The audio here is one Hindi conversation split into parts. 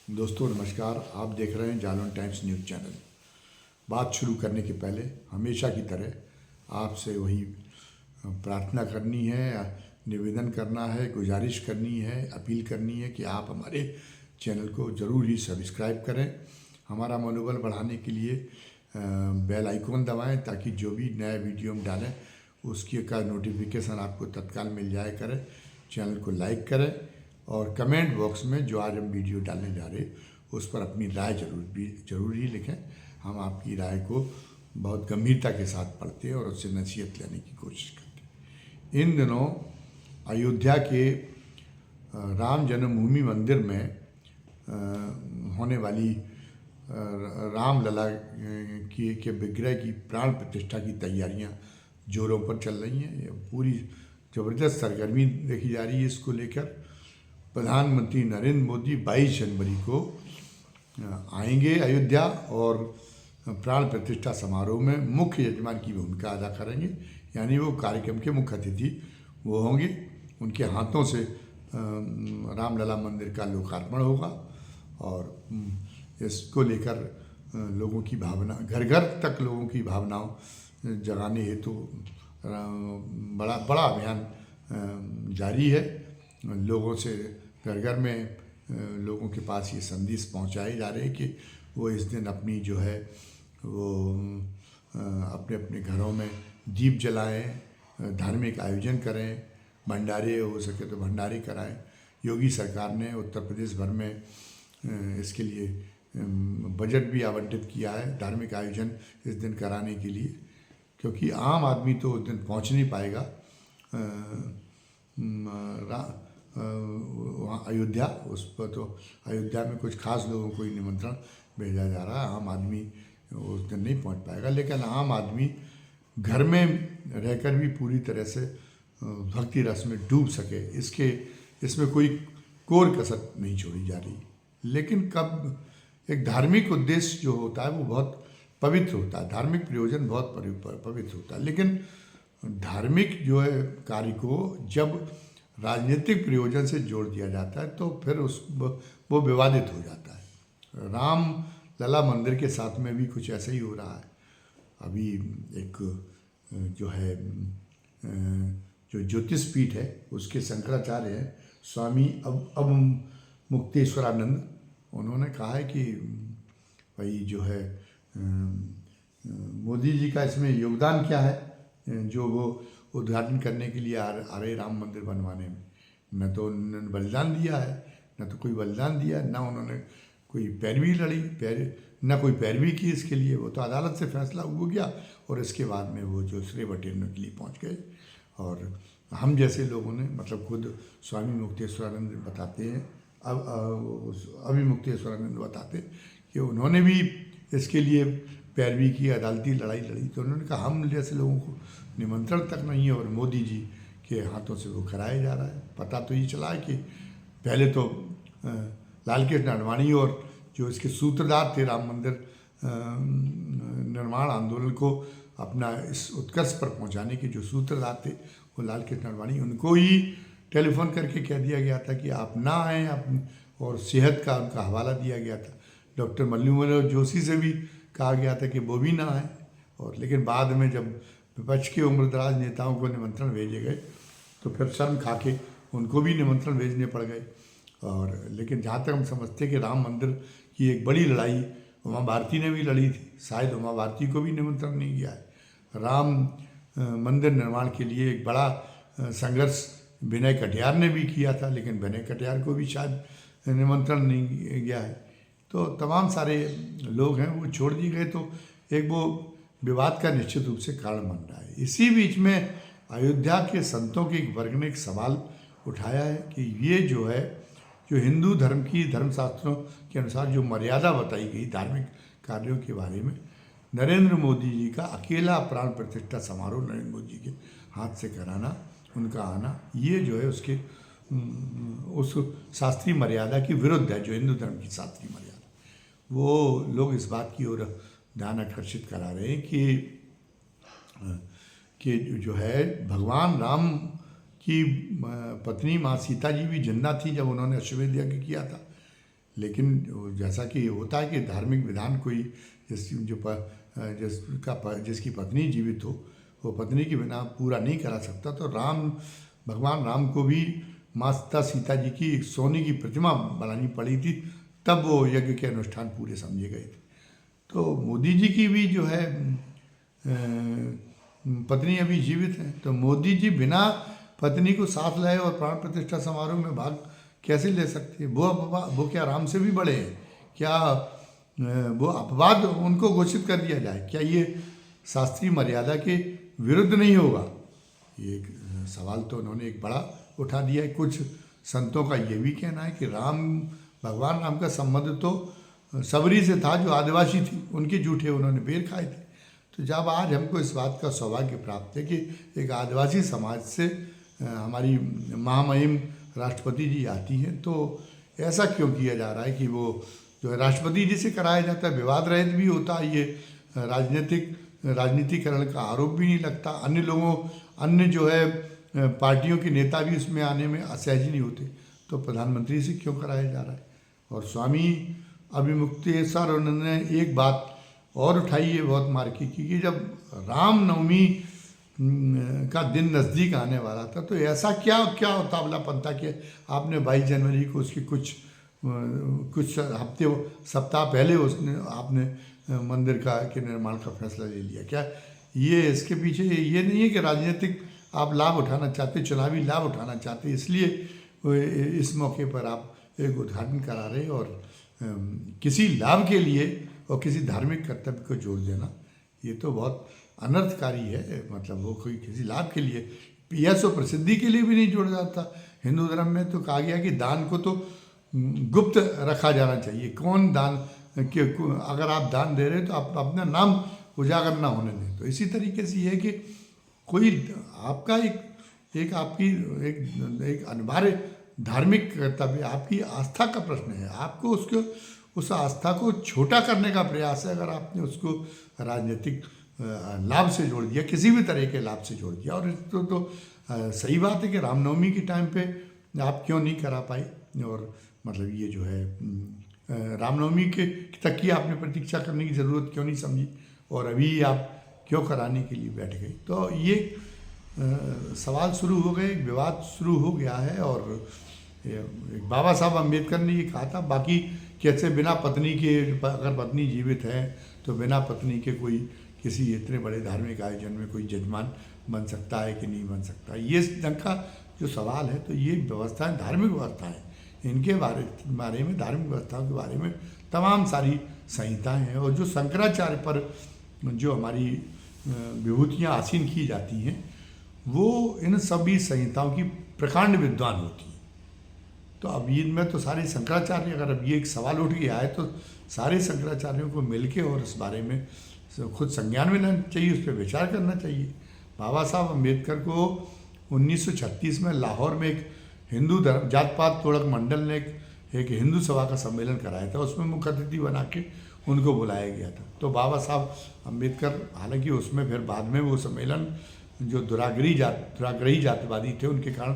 दोस्तों नमस्कार। आप देख रहे हैं जालौन टाइम्स न्यूज़ चैनल। बात शुरू करने के पहले हमेशा की तरह आपसे वही प्रार्थना करनी है, निवेदन करना है, गुजारिश करनी है, अपील करनी है कि आप हमारे चैनल को ज़रूर ही सब्सक्राइब करें। हमारा मनोबल बढ़ाने के लिए बेल आइकॉन दबाएं ताकि जो भी नया वीडियो हम डालें उसकी का नोटिफिकेशन आपको तत्काल मिल जाया करे। चैनल को लाइक करें और कमेंट बॉक्स में जो आज हम वीडियो डालने जा रहे उस पर अपनी राय जरूर ही लिखें। हम आपकी राय को बहुत गंभीरता के साथ पढ़ते हैं और उससे नसीहत लेने की कोशिश करते हैं। इन दिनों अयोध्या के राम जन्मभूमि मंदिर में होने वाली रामलला के विग्रह की प्राण प्रतिष्ठा की तैयारियां जोरों पर चल रही हैं। ये पूरी ज़बरदस्त सरगर्मी देखी जा रही है। इसको लेकर प्रधानमंत्री नरेंद्र मोदी 22 जनवरी को आएंगे अयोध्या और प्राण प्रतिष्ठा समारोह में मुख्य यजमान की भूमिका अदा करेंगे। यानी वो कार्यक्रम के मुख्य अतिथि वो होंगे। उनके हाथों से रामलला मंदिर का लोकार्पण होगा और इसको लेकर लोगों की भावना घर घर तक लोगों की भावनाओं जगाने हेतु बड़ा अभियान जारी है। लोगों से घर घर में लोगों के पास ये संदेश पहुंचाए जा रहे हैं कि वो इस दिन अपनी जो है वो अपने अपने घरों में दीप जलाएं, धार्मिक आयोजन करें, भंडारे हो सके तो भंडारे कराएं। योगी सरकार ने उत्तर प्रदेश भर में इसके लिए बजट भी आवंटित किया है धार्मिक आयोजन इस दिन कराने के लिए, क्योंकि आम आदमी तो उस दिन पहुंच नहीं पाएगा वहाँ अयोध्या। उस पर तो अयोध्या में कुछ खास लोगों को ही निमंत्रण भेजा जा रहा है। आम आदमी उस दिन नहीं पहुँच पाएगा, लेकिन आम आदमी घर में रहकर भी पूरी तरह से भक्ति रस में डूब सके इसमें कोई कोर कसर नहीं छोड़ी जा रही। लेकिन कब एक धार्मिक उद्देश्य जो होता है वो बहुत पवित्र होता है, धार्मिक प्रयोजन बहुत पवित्र होता है, लेकिन धार्मिक जो है कार्य को जब राजनीतिक प्रयोजन से जोड़ दिया जाता है तो फिर वो विवादित हो जाता है। राम लला मंदिर के साथ में भी कुछ ऐसा ही हो रहा है। अभी एक जो है जो ज्योतिष पीठ है उसके शंकराचार्य हैं स्वामी अब मुक्तेश्वरानंद। उन्होंने कहा है कि भाई जो है मोदी जी का इसमें योगदान क्या है जो वो उद्घाटन करने के लिए आ रहे राम मंदिर बनवाने में। न तो उन्होंने बलिदान दिया है, न तो कोई बलिदान दिया, न उन्होंने कोई पैरवी लड़ी न कोई पैरवी की इसके लिए। वो तो अदालत से फैसला हो गया और इसके बाद में वो जो श्रेय बटेरने के लिए पहुंच गए। और हम जैसे लोगों ने मतलब खुद स्वामी मुक्तेश्वरानंद बताते हैं अभी मुक्तेश्वरानंद बताते कि उन्होंने भी इसके लिए पैरवी की, अदालती लड़ाई लड़ी। तो उन्होंने कहा हम जैसे लोगों को निमंत्रण तक नहीं है और मोदी जी के हाथों से वो कराया जा रहा है। पता तो ये चला है कि पहले तो लाल कृष्ण आडवाणी और जो इसके सूत्रधार थे राम मंदिर निर्माण आंदोलन को अपना इस उत्कर्ष पर पहुंचाने के जो सूत्रधार थे वो लाल कृष्ण आडवाणी, उनको ही टेलीफोन करके कह दिया गया था कि आप ना आएँ और सेहत का उनका हवाला दिया गया था। डॉक्टर मल्लू मनोहर जोशी से भी कहा गया था कि वो भी ना आए। और लेकिन बाद में जब विपक्ष के उम्रदराज नेताओं को निमंत्रण भेजे गए तो फिर शर्म खा के उनको भी निमंत्रण भेजने पड़ गए। और लेकिन जहाँ तक हम समझते कि राम मंदिर की एक बड़ी लड़ाई उमा भारती ने भी लड़ी थी, शायद उमा भारती को भी निमंत्रण नहीं गया है। राम मंदिर निर्माण के लिए एक बड़ा संघर्ष विनय कटियार ने भी किया था, लेकिन विनय कटियार को भी शायद निमंत्रण नहीं गया है। तो तमाम सारे लोग हैं वो छोड़ दिए गए। तो एक वो विवाद का निश्चित रूप से कारण बन रहा है। इसी बीच में अयोध्या के संतों के एक वर्ग ने एक सवाल उठाया है कि ये जो है जो हिंदू धर्म की धर्मशास्त्रों के अनुसार जो मर्यादा बताई गई धार्मिक कार्यों के बारे में, नरेंद्र मोदी जी का अकेला प्राण प्रतिष्ठा समारोह नरेंद्र मोदी जी के हाथ से कराना, उनका आना, ये जो है उसके उस शास्त्रीय मर्यादा की विरुद्ध है जो हिंदू धर्म की शास्त्रीय मर्यादा। वो लोग इस बात की ओर ध्यान आकर्षित करा रहे हैं कि जो है भगवान राम की पत्नी माँ सीता जी भी जिंदा थी जब उन्होंने अश्वमेध यज्ञ किया था, लेकिन जैसा कि होता है कि धार्मिक विधान कोई जिसकी पत्नी जीवित हो वो पत्नी के बिना पूरा नहीं करा सकता, तो भगवान राम को भी माता सीता जी की एक सोने की प्रतिमा बनानी पड़ी थी, तब वो यज्ञ के अनुष्ठान पूरे समझे गए थे। तो मोदी जी की भी जो है पत्नी अभी जीवित है, तो मोदी जी बिना पत्नी को साथ लाए और प्राण प्रतिष्ठा समारोह में भाग कैसे ले सकते हैं? वो क्या राम से भी बड़े हैं? क्या वो अपवाद उनको घोषित कर दिया जाए? क्या ये शास्त्रीय मर्यादा के विरुद्ध नहीं होगा? ये एक सवाल तो उन्होंने एक बड़ा उठा दिया है। कुछ संतों का ये भी कहना है कि भगवान राम का संबंध तो सबरी से था, जो आदिवासी थी, उनके जूठे उन्होंने बेर खाए थे। तो जब आज हमको इस बात का सौभाग्य प्राप्त है कि एक आदिवासी समाज से हमारी महामहिम राष्ट्रपति जी आती हैं, तो ऐसा क्यों किया जा रहा है कि वो जो है राष्ट्रपति जी से कराया जाता है, विवाद रहित भी होता है, ये राजनीतिकरण का आरोप भी नहीं लगता, अन्य जो है पार्टियों के नेता भी उसमें आने में असहज नहीं होते, तो प्रधानमंत्री से क्यों कराया जा रहा है? और स्वामी अभिमुक्तेश्वर उन्होंने एक बात और उठाई है बहुत मार्की की, कि जब रामनवमी का दिन नज़दीक आने वाला था, तो ऐसा क्या उतावलापन था कि आपने 22 जनवरी को उसकी कुछ सप्ताह पहले आपने मंदिर के निर्माण का फैसला ले लिया? क्या ये इसके पीछे ये नहीं है कि राजनीतिक आप लाभ उठाना चाहते, चुनावी लाभ उठाना चाहते, इसलिए इस मौके पर आप एक उद्घाटन करा रहे और किसी लाभ के लिए और किसी धार्मिक कर्तव्य को जोड़ देना, ये तो बहुत अनर्थकारी है। मतलब वो कोई किसी लाभ के लिए, यश और प्रसिद्धि के लिए भी नहीं जोड़ा जाता। हिंदू धर्म में तो कहा गया कि दान को तो गुप्त रखा जाना चाहिए। कौन दान के अगर आप दान दे रहे हैं तो आप अपना नाम उजागर ना होने दें। तो इसी तरीके से ये है कि कोई आपका एक अनिवार्य धार्मिक कर्तव्य, आपकी आस्था का प्रश्न है, आपको उस आस्था को छोटा करने का प्रयास है अगर आपने उसको राजनीतिक लाभ से जोड़ दिया, किसी भी तरह के लाभ से जोड़ दिया। और तो सही बात है कि रामनवमी के टाइम पे आप क्यों नहीं करा पाए, और मतलब ये जो है रामनवमी के तक की आपने प्रतीक्षा करने की ज़रूरत क्यों नहीं समझी, और अभी आप क्यों कराने के लिए बैठ गए? तो ये सवाल शुरू हो गए, विवाद शुरू हो गया है। और बाबा साहब अम्बेडकर ने ये कहा था, बाकी कैसे बिना पत्नी के, अगर पत्नी जीवित है तो बिना पत्नी के कोई किसी इतने बड़े धार्मिक आयोजन में कोई जजमान बन सकता है कि नहीं बन सकता? ये ढंग का जो सवाल है, तो ये व्यवस्थाएं धार्मिक व्यवस्थाएं, इनके बारे में, धार्मिक व्यवस्थाओं के बारे में तमाम सारी संहिताएं हैं। और जो शंकराचार्य पर जो हमारी विभूतियाँ आसीन की जाती हैं, वो इन सभी संहिताओं की प्रकांड विद्वान होती हैं। तो अब इनमें तो सारे शंकराचार्य, अगर अब ये एक सवाल उठ गया है तो सारे शंकराचार्यों को मिलके और इस बारे में खुद संज्ञान में लेना चाहिए, उस पर विचार करना चाहिए। बाबा साहब अम्बेडकर को 1936 में लाहौर में एक हिंदू धर्म जात पात तोड़क मंडल ने एक हिंदू सभा का सम्मेलन कराया था, उसमें मुख्य अतिथि बना के उनको बुलाया गया था। तो बाबा साहब अम्बेडकर, हालांकि उसमें फिर बाद में वो सम्मेलन जो दुराग्रही जातिवादी थे उनके कारण,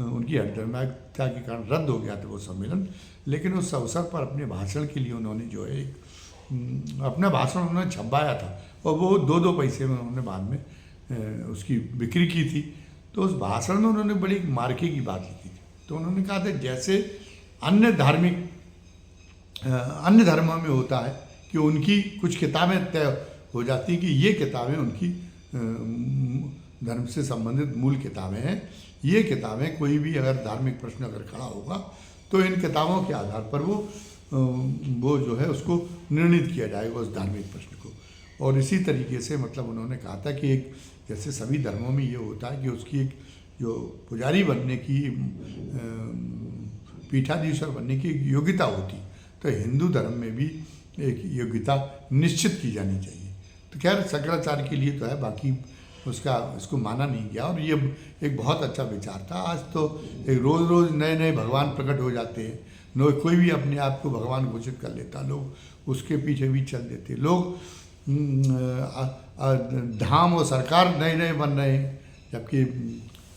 उनकी हठधर्मिता के कारण रद्द हो गया था वो सम्मेलन। लेकिन उस अवसर पर अपने भाषण के लिए उन्होंने जो है अपना भाषण उन्होंने छपवाया था, और वो 2-2 पैसे में उन्होंने बाद में उसकी बिक्री की थी। तो उस भाषण में उन्होंने बड़ी मार्के की बात लिखी थी। तो उन्होंने कहा था जैसे अन्य धर्मों में होता है कि उनकी कुछ किताबें तय हो जाती कि ये किताबें उनकी धर्म से संबंधित मूल किताबें हैं, ये किताबें कोई भी अगर धार्मिक प्रश्न अगर खड़ा होगा तो इन किताबों के आधार पर वो जो है उसको निर्णित किया जाएगा उस धार्मिक प्रश्न को। और इसी तरीके से मतलब उन्होंने कहा था कि एक जैसे सभी धर्मों में ये होता है कि उसकी एक जो पुजारी बनने की, पीठाधीश्वर बनने की एक योग्यता होती, तो हिंदू धर्म में भी एक योग्यता निश्चित की जानी चाहिए। तो खैर शंकराचार्य के लिए तो है, बाकी इसको माना नहीं गया। और ये एक बहुत अच्छा विचार था। आज तो एक रोज़ नए भगवान प्रकट हो जाते हैं, कोई भी अपने आप को भगवान घोषित कर लेता, लोग उसके पीछे भी चल देते, लोग धाम और सरकार नए बन रहे हैं। जबकि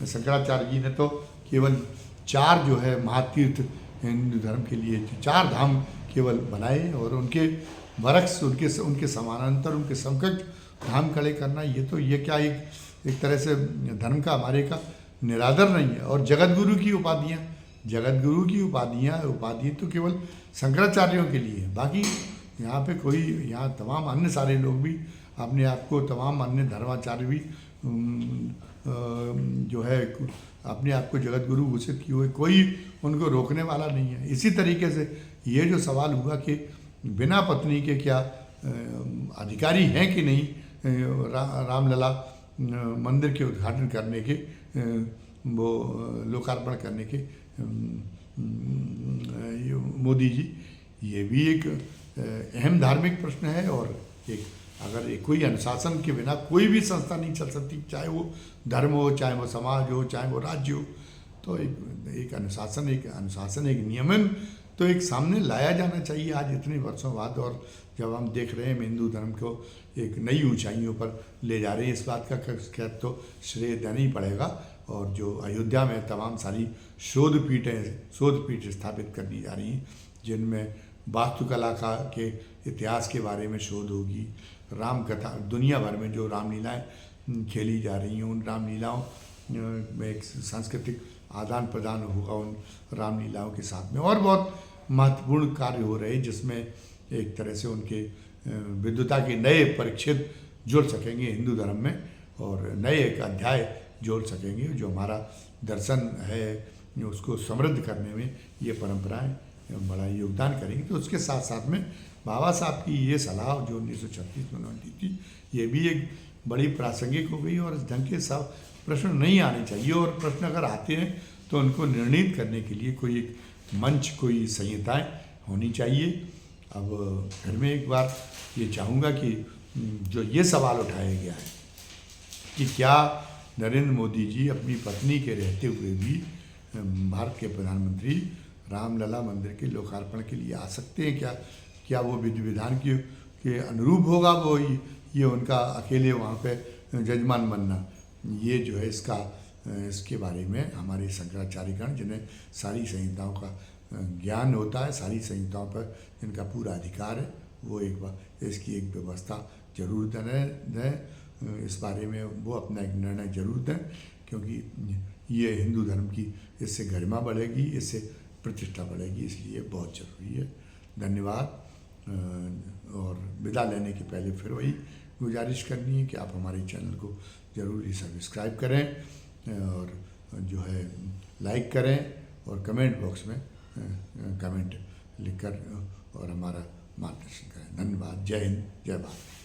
शंकराचार्य जी ने तो केवल 4 जो है महातीर्थ हिंदू धर्म के लिए 4 धाम केवल बनाए और उनके बरक्स उनके समानांतर उनके समकक्ष धाम खड़े करना, ये क्या एक तरह से धर्म का हमारे का निरादर नहीं है। और जगत गुरु की उपाधियाँ तो केवल शंकराचार्यों के लिए है। बाकी यहाँ पे यहाँ तमाम अन्य सारे लोग भी अपने आप को, तमाम अन्य धर्माचार्य भी जो है अपने आप को जगत गुरु घोषित किए हुए, कोई उनको रोकने वाला नहीं है। इसी तरीके से ये जो सवाल हुआ कि बिना पत्नी के क्या अधिकारी हैं कि नहीं रामलला मंदिर के उद्घाटन करने के, वो लोकार्पण करने के मोदी जी, ये भी एक अहम धार्मिक प्रश्न है। और अगर कोई अनुशासन के बिना कोई भी संस्था नहीं चल सकती, चाहे वो धर्म हो, चाहे वो समाज हो, चाहे वो राज्य हो, तो एक अनुशासन एक नियमन तो एक सामने लाया जाना चाहिए आज इतने वर्षों बाद। और जब हम देख रहे हैं हिंदू धर्म को एक नई ऊंचाइयों पर ले जा रहे हैं, इस बात का खैर तो श्रेय देना ही पड़ेगा। और जो अयोध्या में तमाम सारी शोध पीठ स्थापित कर दी जा रही हैं, जिनमें वास्तुकला के इतिहास के बारे में शोध होगी, राम कथा, दुनिया भर में जो रामलीलाएँ खेली जा रही हैं, उन रामलीलाओं में एक सांस्कृतिक आदान प्रदान होगा उन रामलीलाओं के साथ में। और बहुत महत्वपूर्ण कार्य हो रहे हैं जिसमें एक तरह से उनके विद्वता के नए परिच्छेद जुड़ सकेंगे हिंदू धर्म में, और नए एक अध्याय जोड़ सकेंगे। जो हमारा दर्शन है उसको समृद्ध करने में ये परंपराएं बड़ा योगदान करेंगी। तो उसके साथ साथ में बाबा साहब की ये सलाह जो 1936 में उन्होंने दी थी, ये भी एक बड़ी प्रासंगिक हो गई। और इस ढंग के सब प्रश्न नहीं आने चाहिए, और प्रश्न अगर आते हैं तो उनको निर्णित करने के लिए कोई एक मंच, कोई संहिताएं होनी चाहिए। अब फिर मैं एक बार ये चाहूँगा कि जो ये सवाल उठाया गया है कि क्या नरेंद्र मोदी जी अपनी पत्नी के रहते हुए भी भारत के प्रधानमंत्री रामलला मंदिर के लोकार्पण के लिए आ सकते हैं, क्या वो विधि विधान के अनुरूप होगा वो ये उनका अकेले वहाँ पे जजमान बनना, ये जो है इसके बारे में हमारे शंकराचार्यगण जिन्हें सारी संहिताओं का ज्ञान होता है, सारी संहिताओं पर जिनका पूरा अधिकार है, वो एक बार इसकी एक व्यवस्था जरूर दें। इस बारे में वो अपना एक निर्णय जरूर दें, क्योंकि ये हिंदू धर्म की इससे गरिमा बढ़ेगी, इससे प्रतिष्ठा बढ़ेगी, इसलिए बहुत ज़रूरी है। धन्यवाद। और विदा लेने के पहले फिर वही गुजारिश करनी है कि आप हमारे चैनल को ज़रूर ही सब्सक्राइब करें और जो है लाइक करें और कमेंट बॉक्स में कमेंट लिखकर और हमारा मार्गदर्शन करें। धन्यवाद। जय हिंद, जय भारत।